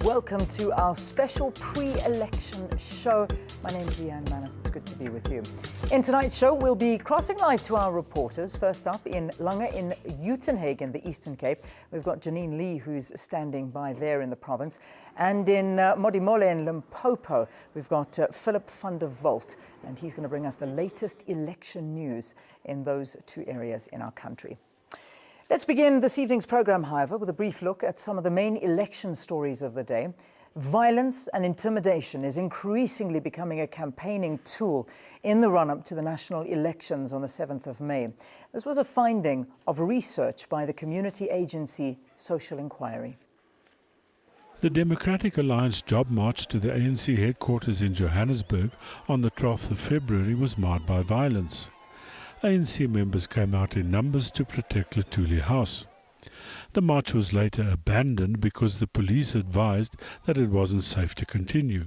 Welcome to our special pre-election show. My name is Leanne Manus. It's good to be with you. In tonight's show, we'll be crossing live to our reporters. First up in Langa in Uitenhage in the Eastern Cape, we've got Janine Lee, who's standing by there in the province. And in Modimolle in Limpopo, we've got Philip van der Walt, and he's going to bring us the latest election news in those two areas in our country. Let's begin this evening's programme, however, with a brief look at some of the main election stories of the day. Violence and intimidation is increasingly becoming a campaigning tool in the run-up to the national elections on the 7th of May. This was a finding of research by the community agency Social Inquiry. The Democratic Alliance job march to the ANC headquarters in Johannesburg on the 12th of February was marred by violence. ANC members came out in numbers to protect Lutuli House. The march was later abandoned because the police advised that it wasn't safe to continue.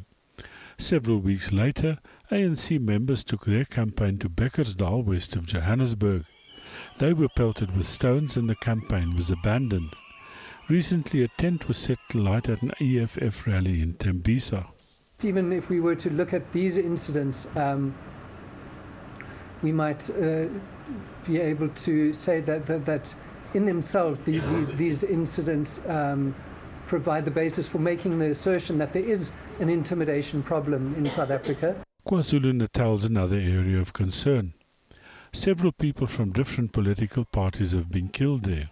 Several weeks later, ANC members took their campaign to Beckersdal, west of Johannesburg. They were pelted with stones and the campaign was abandoned. Recently, a tent was set alight at an EFF rally in Tembisa. Even if we were to look at these incidents, we might be able to say that in themselves these incidents provide the basis for making the assertion that there is an intimidation problem in South Africa. KwaZulu-Natal is another area of concern. Several people from different political parties have been killed there.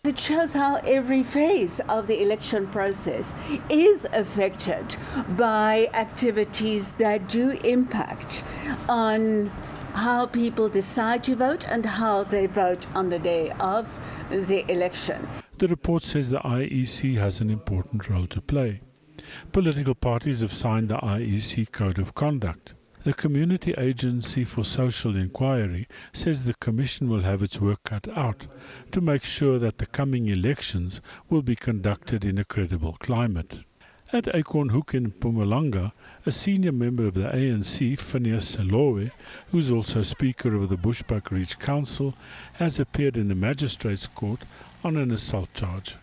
It shows how every phase of the election process is affected by activities that do impact on how people decide to vote and how they vote on the day of the election. The report says the IEC has an important role to play. Political parties have signed the IEC Code of Conduct. The Community Agency for Social Inquiry says the Commission will have its work cut out to make sure that the coming elections will be conducted in a credible climate. At Acornhoek in Mpumalanga, a senior member of the ANC, Phineas Selowe, who is also Speaker of the Bushbuck Ridge Council, has appeared in the Magistrates Court on an assault charge.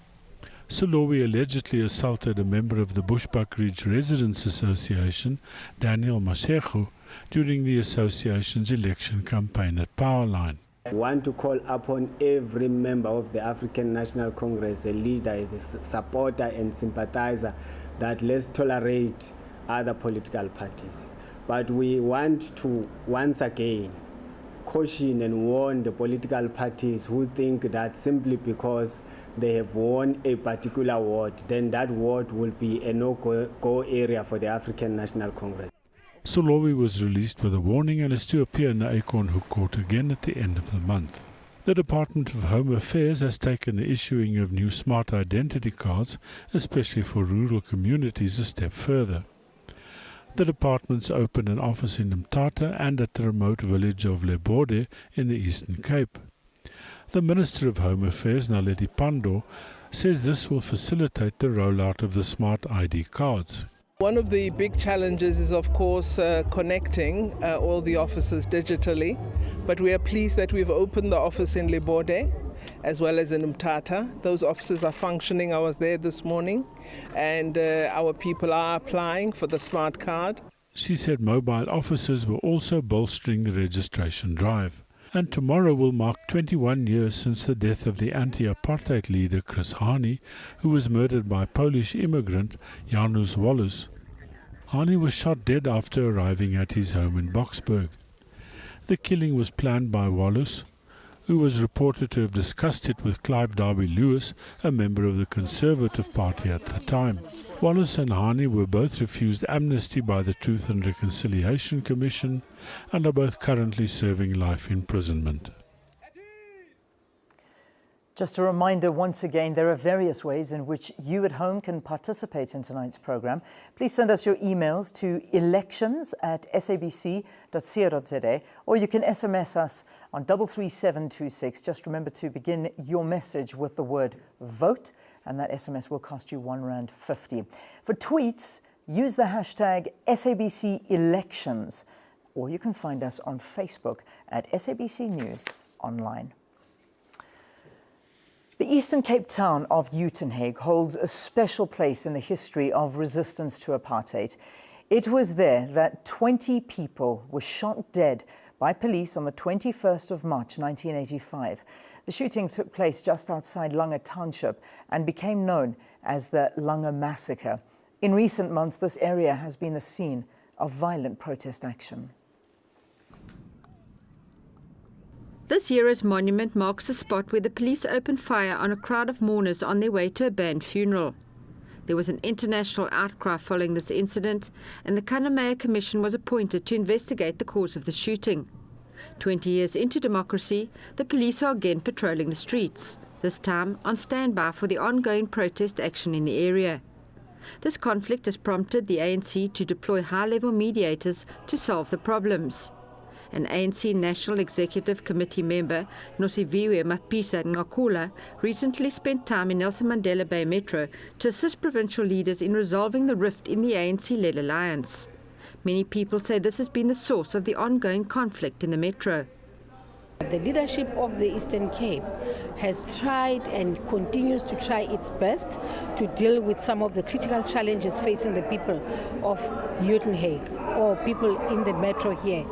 Selowe allegedly assaulted a member of the Bushbuck Ridge Residents Association, Daniel Mashego, during the association's election campaign at Powerline. I want to call upon every member of the African National Congress, a leader, a supporter and sympathizer, that let's tolerate other political parties. But we want to once again caution and warn the political parties who think that simply because they have won a particular ward, then that ward will be a no-go area for the African National Congress. Selowe was released with a warning and is to appear in the Acornhoek Court again at the end of the month. The Department of Home Affairs has taken the issuing of new smart identity cards, especially for rural communities, a step further. The department's opened an office in Mthatha and at the remote village of Lebode in the Eastern Cape. The Minister of Home Affairs, Naledi Pandor, says this will facilitate the rollout of the smart ID cards. One of the big challenges is, of course, connecting all the offices digitally, but we are pleased that we've opened the office in Lebode as well as in Mthatha. Those offices are functioning. I was there this morning, and our people are applying for the smart card. She said mobile officers were also bolstering the registration drive. And tomorrow will mark 21 years since the death of the anti-apartheid leader Chris Hani, who was murdered by Polish immigrant Janusz Wallace. Hani was shot dead after arriving at his home in Boksburg. The killing was planned by Wallace, who was reported to have discussed it with Clive Derby-Lewis, a member of the Conservative Party at the time. Wallace and Hani were both refused amnesty by the Truth and Reconciliation Commission and are both currently serving life imprisonment. Just a reminder once again, there are various ways in which you at home can participate in tonight's programme. Please send us your emails to elections@sabc.co.za, or you can SMS us on 33726. Just remember to begin your message with the word vote, and that SMS will cost you R1.50. For tweets, use the hashtag SABC Elections, or you can find us on Facebook at SABC News Online. The Eastern Cape town of Uitenhage holds a special place in the history of resistance to apartheid. It was there that 20 people were shot dead by police on the 21st of March 1985. The shooting took place just outside Langa township and became known as the Langa massacre. In recent months, this area has been the scene of violent protest action. This year's monument marks the spot where the police opened fire on a crowd of mourners on their way to a banned funeral. There was an international outcry following this incident, and the Kanamea Commission was appointed to investigate the cause of the shooting. 20 years into democracy, the police are again patrolling the streets, this time on standby for the ongoing protest action in the area. This conflict has prompted the ANC to deploy high-level mediators to solve the problems. An ANC National Executive Committee member, Nosiviwe Mapisa Ngakula, recently spent time in Nelson Mandela Bay Metro to assist provincial leaders in resolving the rift in the ANC-led alliance. Many people say this has been the source of the ongoing conflict in the Metro. The leadership of the Eastern Cape has tried and continues to try its best to deal with some of the critical challenges facing the people of Uitenhage or people in the metro here.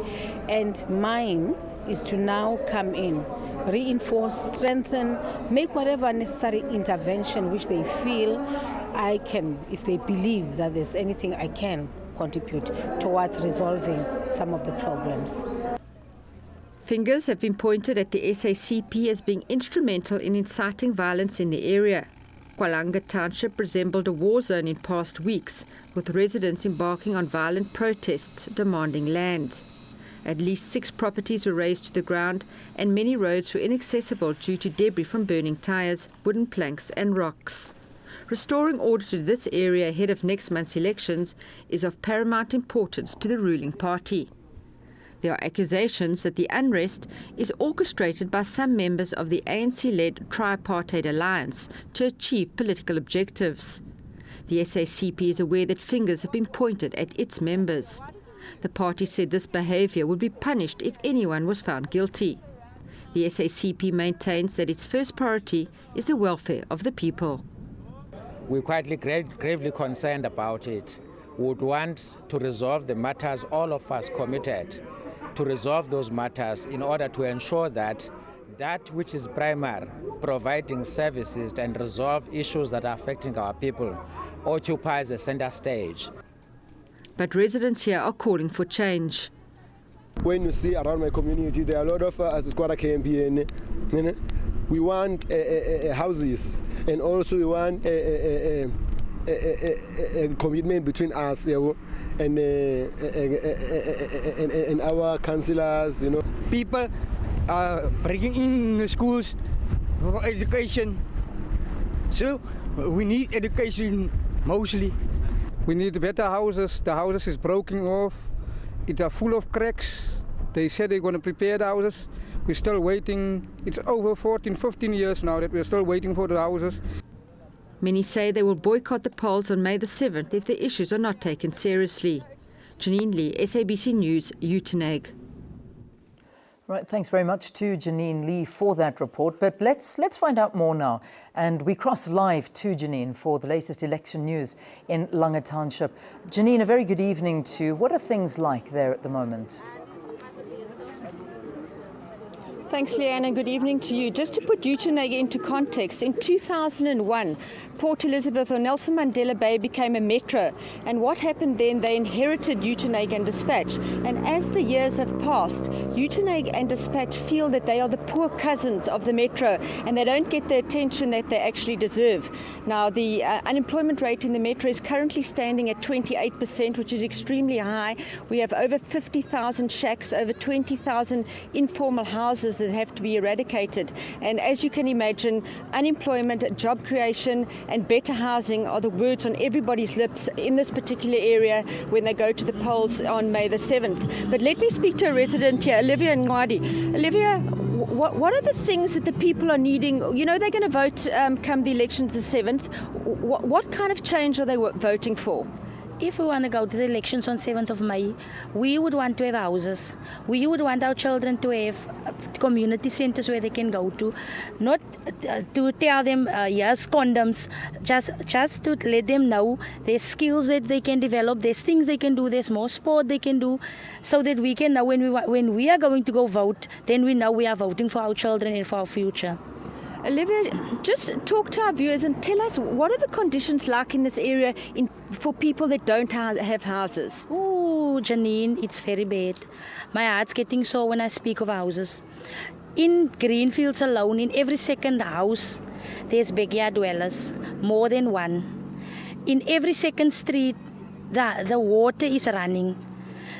And mine is to now come in, reinforce, strengthen, make whatever necessary intervention which they feel I can, if they believe that there's anything I can contribute towards resolving some of the problems. Fingers have been pointed at the SACP as being instrumental in inciting violence in the area. Langa township resembled a war zone in past weeks, with residents embarking on violent protests demanding land. At least 6 properties were razed to the ground, and many roads were inaccessible due to debris from burning tyres, wooden planks and rocks. Restoring order to this area ahead of next month's elections is of paramount importance to the ruling party. There are accusations that the unrest is orchestrated by some members of the ANC-led tripartite alliance to achieve political objectives. The SACP is aware that fingers have been pointed at its members. The party said this behaviour would be punished if anyone was found guilty. The SACP maintains that its first priority is the welfare of the people. We're quite gravely concerned about it. We would want to resolve the matters, all of us committed to resolve those matters in order to ensure that that which is primary, providing services and resolve issues that are affecting our people, occupies a center stage. But residents here are calling for change. When you see around my community, there are a lot of we want houses, and also we want a commitment between us and our councillors. People are breaking in the schools for education, so we need education mostly. We need better houses. The houses is broken off. It are full of cracks. They said they're going to prepare the houses. We're still waiting. It's over 14, 15 years now that we're still waiting for the houses. Many say they will boycott the polls on May the 7th if the issues are not taken seriously. Janine Lee, SABC News, Uitenhage. Right, thanks very much to Janine Lee for that report. But let's find out more now. And we cross live to Janine for the latest election news in Langa Township. Janine, a very good evening to you. What are things like there at the moment? Thanks, Leanne, and good evening to you. Just to put Uitenhage into context, in 2001, Port Elizabeth or Nelson Mandela Bay became a metro. And what happened then, they inherited Uitenhage and Dispatch. And as the years have passed, Uitenhage and Dispatch feel that they are the poor cousins of the metro and they don't get the attention that they actually deserve. Now, the unemployment rate in the metro is currently standing at 28%, which is extremely high. We have over 50,000 shacks, over 20,000 informal houses that have to be eradicated. And as you can imagine, unemployment, job creation and better housing are the words on everybody's lips in this particular area when they go to the polls on May the 7th. But let me speak to a resident here, Olivia Nwadi. Olivia, what are the things that the people are needing? You know they're going to vote come the elections the 7th. What kind of change are they voting for? if we want to go to the elections on 7th of May, we would want to have houses. We would want our children to have community centers where they can go to, not to tell them, yes, condoms, just to let them know there's skills that they can develop, there's things they can do, there's more sport they can do, so that we can know when we are going to go vote, then we know we are voting for our children and for our future. Olivia, just talk to our viewers and tell us, what are the conditions like in this area for people that don't have houses? Oh, Janine, it's very bad. My heart's getting sore when I speak of houses. In Greenfields alone, in every second house, there's backyard dwellers, more than one. In every second street, the water is running.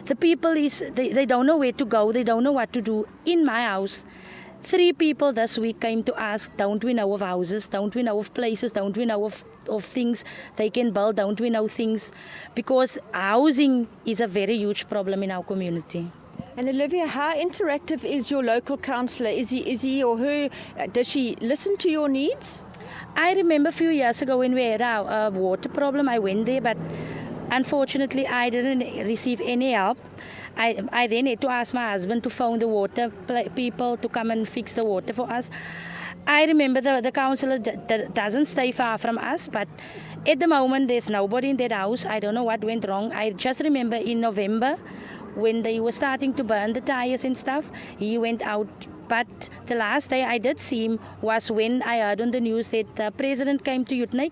The people, they don't know where to go, they don't know what to do. In my house, 3 people this week came to ask, don't we know of houses, don't we know of places, don't we know of things they can build, don't we know things? Because housing is a very huge problem in our community. And Olivia, how interactive is your local councillor? Is he or her, does she listen to your needs? I remember a few years ago when we had a water problem, I went there, but unfortunately I didn't receive any help. I then had to ask my husband to phone the water people to come and fix the water for us. I remember the councillor doesn't stay far from us, but at the moment there's nobody in that house. I don't know what went wrong. I just remember in November when they were starting to burn the tires and stuff, he went out. But the last day I did see him was when I heard on the news that the president came to Uitenhage,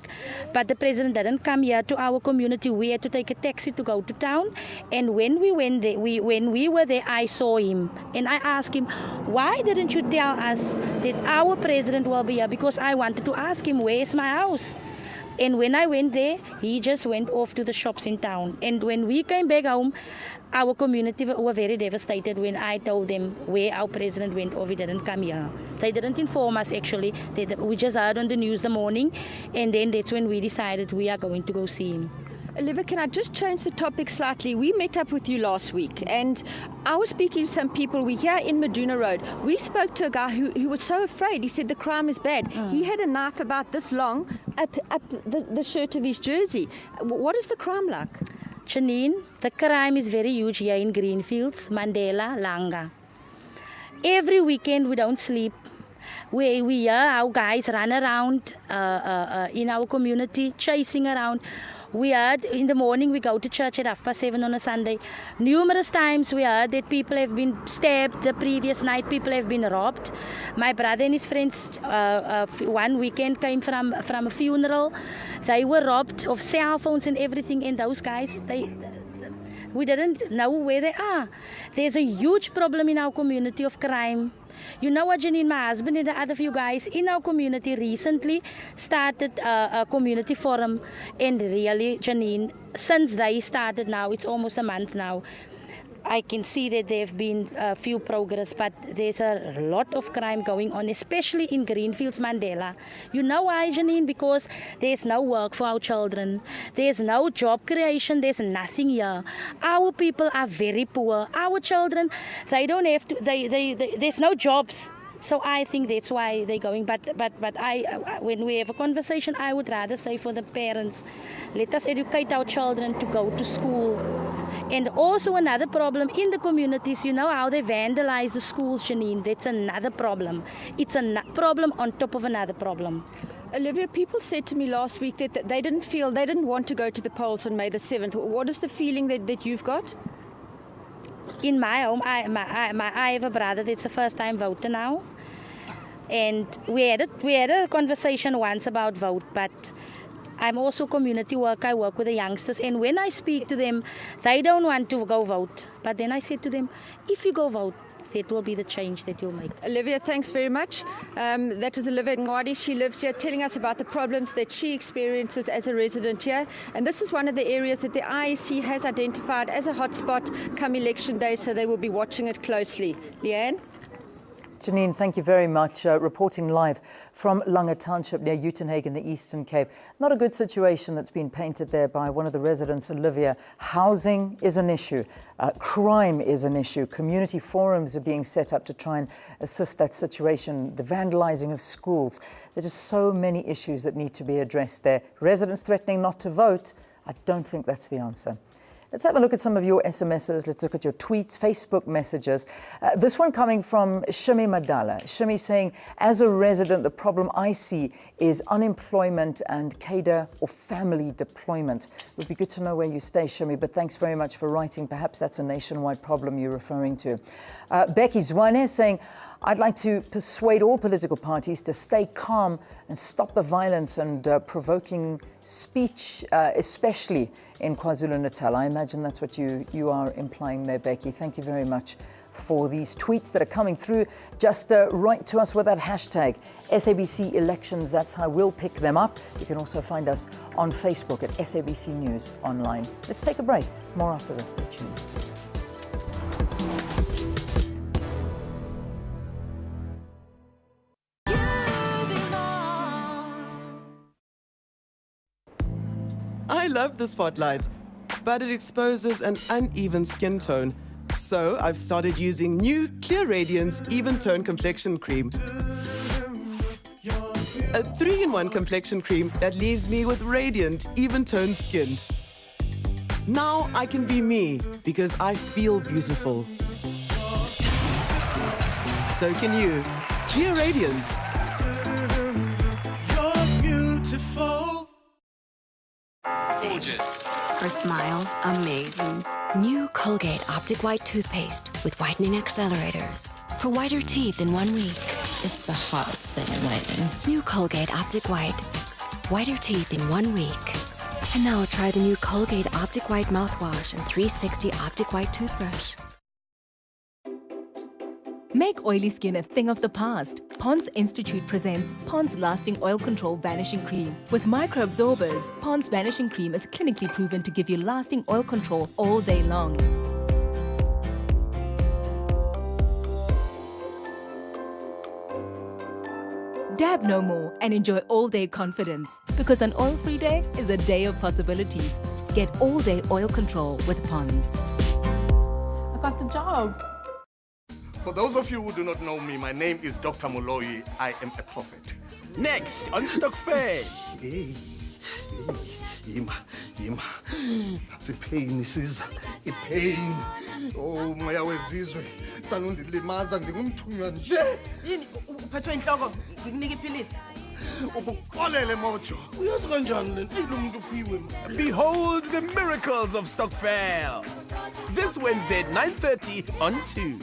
but the president didn't come here to our community. We had to take a taxi to go to town. And when we went there, when we were there, I saw him. And I asked him, why didn't you tell us that our president will be here? Because I wanted to ask him, where's my house? And when I went there, he just went off to the shops in town. And when we came back home, our community were very devastated when I told them where our president went off. He didn't come here. They didn't inform us, actually. We just heard on the news the morning, and then that's when we decided we are going to go see him. Olivia, can I just change the topic slightly? We met up with you last week, and I was speaking to some people. We're here in Meduna Road. We spoke to a guy who was so afraid. He said the crime is bad. He had a knife about this long up the shirt of his jersey. What is the crime like? Janine, the crime is very huge here in Greenfields, Mandela, Langa. Every weekend we don't sleep. We hear our guys run around in our community, chasing around. We heard in the morning we go to church at 7:30 on a Sunday. Numerous times we heard that people have been stabbed the previous night, people have been robbed. My brother and his friends one weekend came from a funeral. They were robbed of cell phones and everything, and those guys, we didn't know where they are. There's a huge problem in our community of crime. You know what, Janine, my husband and the other few guys in our community recently started a community forum, and really, Janine, since they started now, it's almost a month now, I can see that there have been a few progress, but there's a lot of crime going on, especially in Greenfields, Mandela. You know why, Janine? Because there's no work for our children. There's no job creation. There's nothing here. Our people are very poor. Our children, they don't have to, there's no jobs. So I think that's why they're going. But when we have a conversation, I would rather say for the parents, let us educate our children to go to school. And also another problem in the communities, you know how they vandalize the schools, Janine. That's another problem. It's a problem on top of another problem. Olivia, people said to me last week that they didn't want to go to the polls on May the 7th. What is the feeling that you've got? In my home, I have a brother that's a first-time voter now. And we had a conversation once about vote, but I'm also community worker. I work with the youngsters, and when I speak to them, they don't want to go vote. But then I said to them, if you go vote, that will be the change that you'll make. Olivia, thanks very much. That was Olivia Ngwadi. She lives here, telling us about the problems that she experiences as a resident here. And this is one of the areas that the IEC has identified as a hotspot come election day, so they will be watching it closely. Leanne? Janine, thank you very much. Reporting live from Langa township near Uitenhage in the Eastern Cape. Not a good situation that's been painted there by one of the residents, Olivia. Housing is an issue. Crime is an issue. Community forums are being set up to try and assist that situation. The vandalizing of schools. There are just so many issues that need to be addressed there. Residents threatening not to vote I don't think that's the answer. Let's have a look at some of your SMSs. Let's look at your tweets, Facebook messages. This one coming from Shimi Madala. Shimi saying, as a resident, the problem I see is unemployment and cadre or family deployment. It would be good to know where you stay, Shimi, but thanks very much for writing. Perhaps that's a nationwide problem you're referring to. Becky Zwane saying, I'd like to persuade all political parties to stay calm and stop the violence and provoking speech, especially in KwaZulu-Natal. I imagine that's what you are implying there, Becky. Thank you very much for these tweets that are coming through. Just write to us with that hashtag SABC elections. That's how we'll pick them up. You can also find us on Facebook at SABC News Online. Let's take a break. More after this. Stay tuned. I love the spotlight, but it exposes an uneven skin tone. So I've started using new Clear Radiance Even Tone Complexion Cream. A 3-in-1 complexion cream that leaves me with radiant, even-toned skin. Now I can be me because I feel beautiful. So can you. Clear Radiance. You're beautiful. Gorgeous. Her smile's amazing. New Colgate Optic White toothpaste with whitening accelerators. For whiter teeth in 1 week. It's the hottest thing in whitening. New Colgate Optic White. Whiter teeth in 1 week. And now try the new Colgate Optic White mouthwash and 360 Optic White toothbrush. Make oily skin a thing of the past. Pond's Institute presents Pond's Lasting Oil Control Vanishing Cream. With microabsorbers, Pond's Vanishing Cream is clinically proven to give you lasting oil control all day long. Dab no more and enjoy all-day confidence. Because an oil-free day is a day of possibilities. Get all-day oil control with Pond's. I got the job. For those of you who do not know me, my name is Dr. Moloi. I am a prophet. Next on Stock Fair. Yima. It's a pain, Siza. A pain. Oh, moya wezizwe. Sanundilimaza ngingumthunywa nje. Yini uphathwe inhloko ngikunika iphilisi. Ukuxolele mojo. Uyazi kanjani lento? Lo muntu uphiwe. Behold the miracles of Stock Fair. This Wednesday at 9:30 on 2.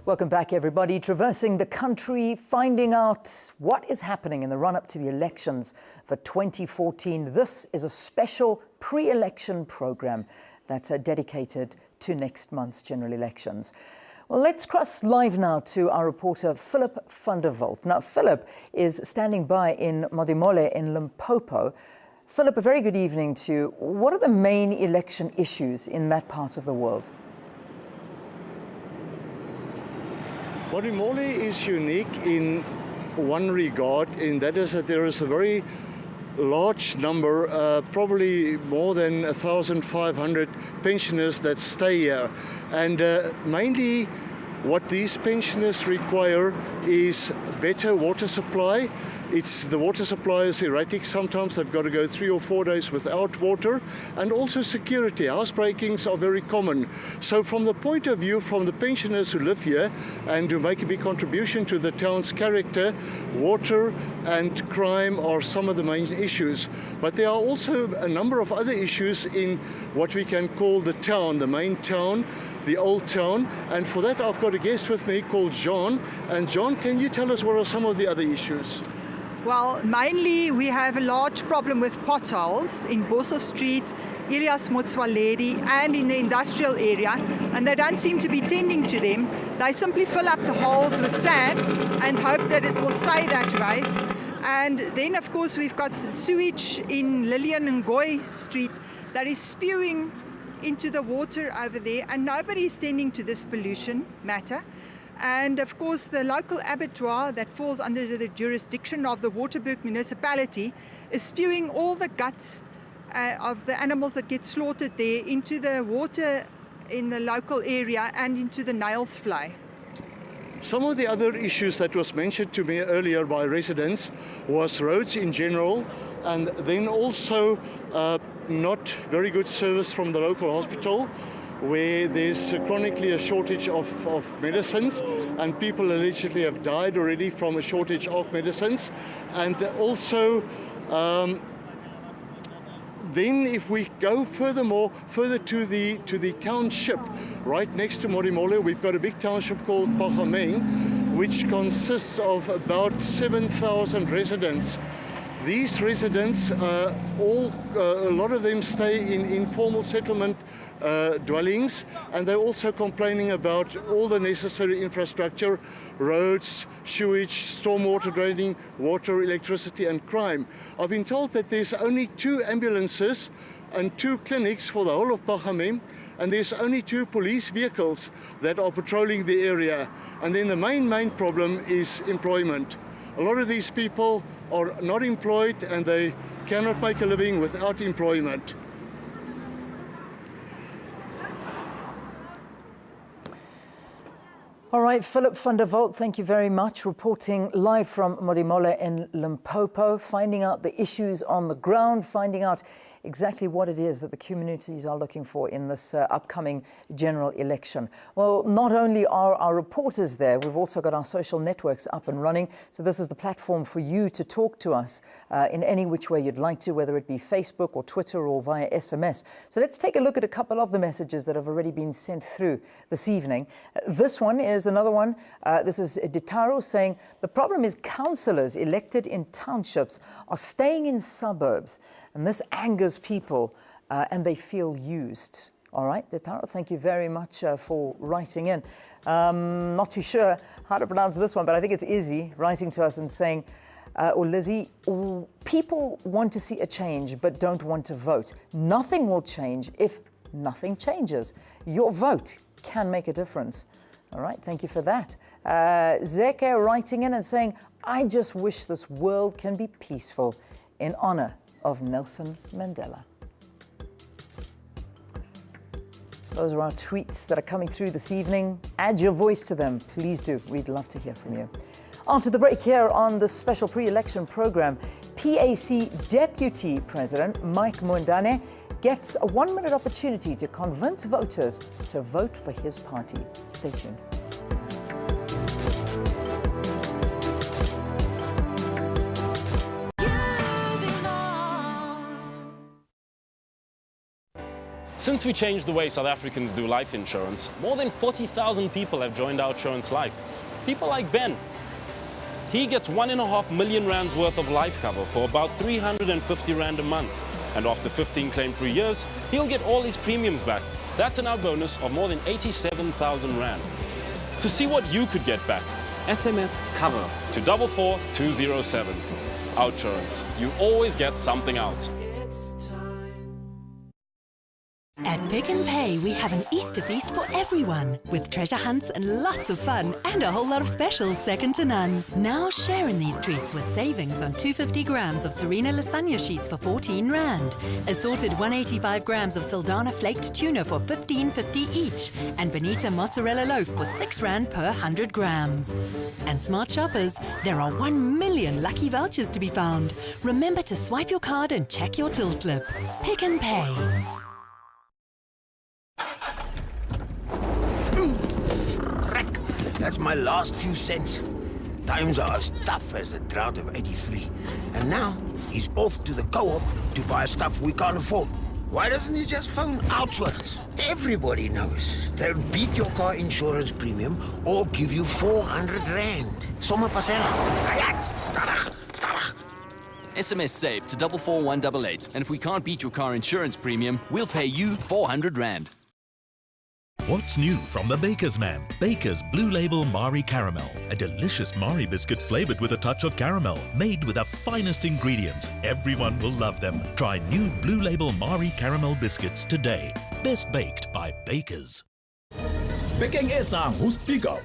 Welcome back, everybody. Traversing the country, finding out what is happening in the run-up to the elections for 2014. This is a special pre-election program that's dedicated to next month's general elections. Well, let's cross live now to our reporter, Philip van der Walt. Now, Philip is standing by in Modimolle in Limpopo. Philip, a very good evening to you. What are the main election issues in that part of the world? Modimolle is unique in one regard, in that is that there is a very large number, probably more than 1,500 pensioners that stay here. And mainly what these pensioners require is better water supply. The water supply is erratic. Sometimes they've got to go 3 or 4 days without water, and also security. Housebreakings are very common. So from the point of view from the pensioners who live here and who make a big contribution to the town's character, water and crime are some of the main issues. But there are also a number of other issues in what we can call the town, the main town, the old town. And for that I've got a guest with me called John. And John, can you tell us what are some of the other issues? Well, mainly we have a large problem with potholes in Boshoff Street, Elias Motswaledi, and in the industrial area, and they don't seem to be tending to them. They simply fill up the holes with sand and hope that it will stay that way. And then, of course, we've got sewage in Lillian Ngoy Street that is spewing into the water over there, and nobody is tending to this pollution matter. And of course the local abattoir that falls under the jurisdiction of the Waterberg municipality is spewing all the guts of the animals that get slaughtered there into the water in the local area and into the Niles Fly. Some of the other issues that was mentioned to me earlier by residents was roads in general, and then also not very good service from the local hospital, where there's chronically a shortage of medicines, and people allegedly have died already from a shortage of medicines. And also, then if we go further to the township, right next to Modimolle, we've got a big township called Pachameng, which consists of about 7,000 residents. These residents, a lot of them stay in informal settlement dwellings, and they're also complaining about all the necessary infrastructure, roads, sewage, stormwater draining, water, electricity, and crime. I've been told that there's only 2 ambulances and 2 clinics for the whole of Pachameng, and there's only 2 police vehicles that are patrolling the area. And then the main problem is employment. A lot of these people are not employed, and they cannot make a living without employment. All right, Philip van der Walt, thank you very much, reporting live from Modimolle in Limpopo, finding out the issues on the ground, finding out exactly what it is that the communities are looking for in this upcoming general election. Well, not only are our reporters there, we've also got our social networks up and running. So this is the platform for you to talk to us in any which way you'd like to, whether it be Facebook or Twitter or via SMS. So let's take a look at a couple of the messages that have already been sent through this evening. This one is another one. This is Ditaro saying, the problem is councillors elected in townships are staying in suburbs, and this angers people and they feel used. All right, Detaro, thank you very much for writing in. Not too sure how to pronounce this one, but I think it's Izzy writing to us and saying, or Lizzie, people want to see a change but don't want to vote. Nothing will change if nothing changes. Your vote can make a difference. All right, thank you for that. Zeke writing in and saying, I just wish this world can be peaceful in honor of Nelson Mandela. Those are our tweets that are coming through this evening. Add your voice to them, please do. We'd love to hear from you. After the break here on the special pre-election program, PAC Deputy President Mike Mwendane gets a 1-minute opportunity to convince voters to vote for his party. Stay tuned. Since we changed the way South Africans do life insurance, more than 40,000 people have joined Outsurance Life. People like Ben. He gets 1.5 million rands worth of life cover for about 350 rand a month. And after 15 claim-free years, he'll get all his premiums back. That's an out bonus of more than 87,000 rand. To see what you could get back, SMS cover to 44207. Outsurance. You always get something out. At Pick n Pay, we have an Easter feast for everyone, with treasure hunts and lots of fun, and a whole lot of specials second to none. Now share in these treats with savings on 250 grams of Serena lasagna sheets for 14 rand, assorted 185 grams of Saldana flaked tuna for 15.50 each, and Bonita mozzarella loaf for 6 rand per 100 grams. And smart shoppers, there are 1 million lucky vouchers to be found. Remember to swipe your card and check your till slip. Pick n Pay. That's my last few cents. Times are as tough as the drought of '83. And now, he's off to the co-op to buy stuff we can't afford. Why doesn't he just phone Outsurance? Everybody knows they'll beat your car insurance premium or give you 400 rand. Somme pasela. SMS save to 44188. And if we can't beat your car insurance premium, we'll pay you 400 rand. What's new from the Baker's Man? Baker's Blue Label Mari Caramel. A delicious Mari biscuit flavored with a touch of caramel. Made with the finest ingredients. Everyone will love them. Try new Blue Label Mari Caramel biscuits today. Best baked by Baker's. Picking it on who's speak out.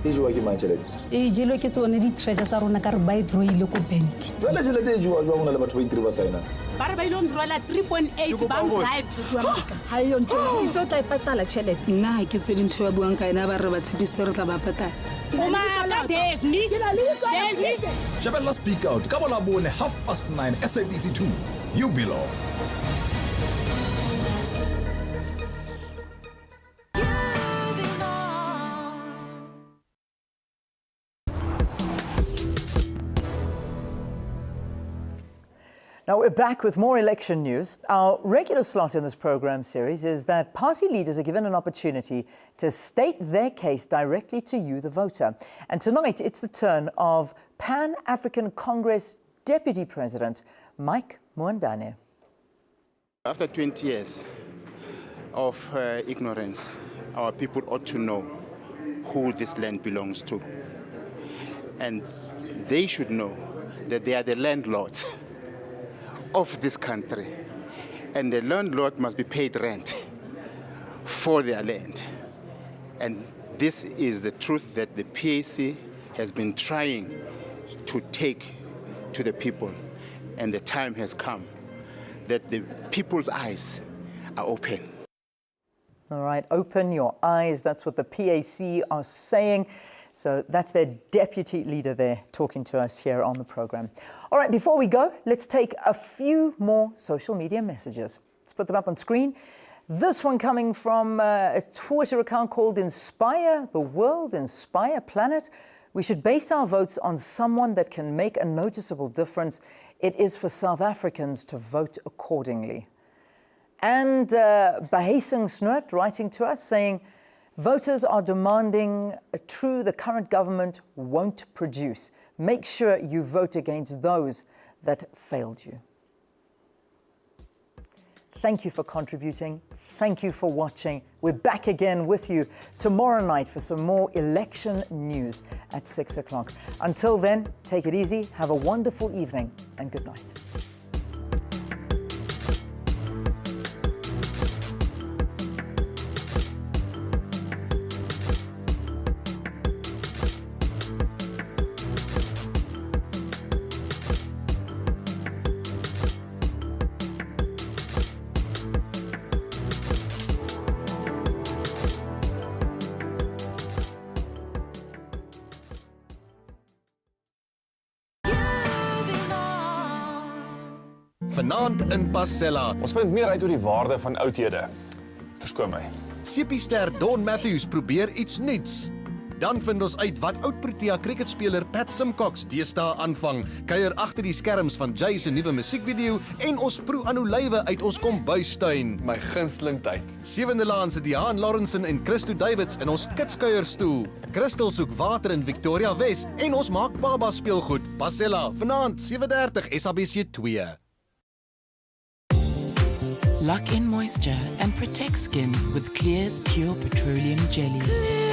Ijua ke mantšhelete e jelo ke tsone di treasure tsa rona ka re ba idroile ko bank jwale tšhelete e jua una le batho ba itiri ba saena ba re ba ile ndroela 3.8 ba bribe to dua maka ha yo ntlo itso tla ipatala tšhelete nna ha ke tsebe ntho ba buang ka ena ba re ba tshepise re tla ba patala Shebella Speak Out ka Bolabone 9:30 SABC2. You belong. Now we're back with more election news. Our regular slot in this program series is that party leaders are given an opportunity to state their case directly to you, the voter. And tonight it's the turn of Pan-African Congress Deputy President Mike Muandane. After 20 years of ignorance, our people ought to know who this land belongs to. And they should know that they are the landlords of this country, and the landlord must be paid rent for their land. And this is the truth that the PAC has been trying to take to the people, and the time has come that the people's eyes are open. All right, open your eyes. That's what the PAC are saying. So that's their deputy leader there talking to us here on the program. All right, before we go, let's take a few more social media messages. Let's put them up on screen. This one coming from a Twitter account called Inspire the World, Inspire Planet. We should base our votes on someone that can make a noticeable difference. It is for South Africans to vote accordingly. And Bahesing Snurt writing to us saying, voters are demanding a truth the current government won't produce. Make sure you vote against those that failed you. Thank you for contributing. Thank you for watching. We're back again with you tomorrow night for some more election news at 6 o'clock. Until then, take it easy, have a wonderful evening, and good night. Vanaand in Pasella. Ons vind meer uit oor die waarde van oudhede. Verskoon my. Sepiester Don Matthews probeer iets nuuts. Dan vind ons uit wat oud Protea cricketspeler Pat Simcox deesdae aanvang. Kuier agter die skerms van Jay se nuwe musiekvideo en ons proe aan olywe uit ons kombuistuin. My gunsteling tyd. Sewende laan se Diaan Lawrenson en Christo Davids in ons kitskuierstoel. Crystal soek water in Victoria Wes en ons maak baba speelgoed. Pasella, vanaand 7:30 SABC 2. Lock in moisture and protect skin with Clear's Pure Petroleum Jelly.